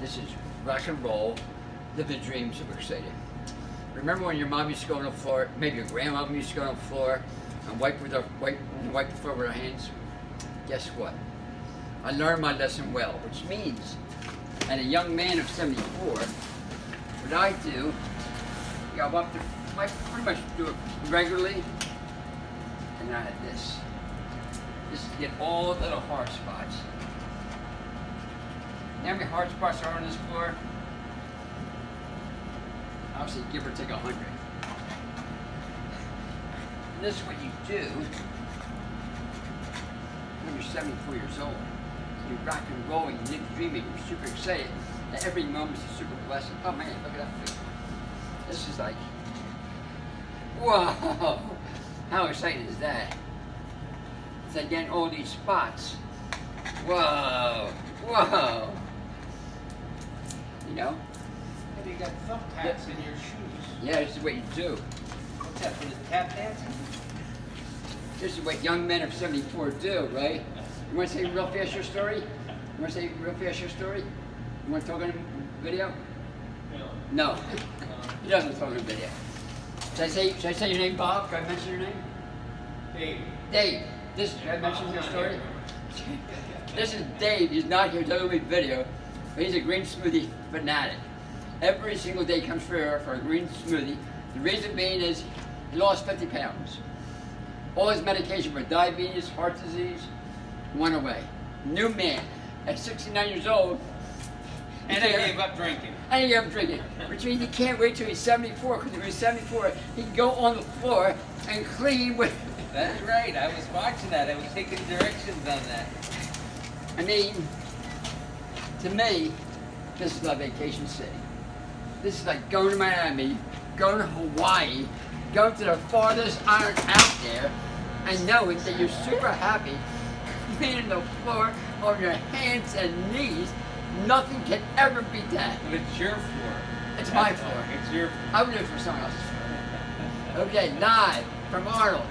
This is rock and roll. Live the dream, super excited. Remember when your mom used to go on the floor, maybe your grandmom used to go on the floor and wipe the floor with her hands? Guess what? I learned my lesson well, which means, as a young man of 74, what I do, I pretty much do it regularly, and I had this. This is to get all the little hard spots. You know how many hard spots are on this floor? Obviously, give or take 100. And this is what you do when you're 74 years old. You're rock and rolling, you're dreaming, you're super excited, and every moment is a super blessing. Oh man, look at that figure. This is like, whoa! How exciting is that? It's like getting all these spots. Whoa! Whoa! You know? Maybe you got thumbtacks in your shoes. Yeah, this is what you do. What's that, for the tap dancing? This is what young men of 74 do, right? You want to say real fast your story? You want to say real fast your story? You want to talk on video? No. He doesn't talk on video. Should I say your name, Bob? Can I mention your name? Dave. Dave. Should I mention your story? This is Dave. He's not here talking about video, but he's a green smoothie fanatic. Every single day he comes for a green smoothie. The reason being is he lost 50 pounds. All his medication for diabetes, heart disease, went away. New man. At 69 years old. And he gave up drinking. And he gave up drinking. Which means he can't wait till he's 74, because if he's 74, he can go on the floor and clean with... That's right. I was watching that. I was taking directions on that. I mean, to me, this is not vacation city. This is like going to Miami, going to Hawaii, going to the farthest island out there, and knowing that you're super happy, being on the floor on your hands and knees. Nothing can ever beat that. But it's your floor. It's my floor. It's your floor. I would do it for someone else's floor. Okay, live from Arnold.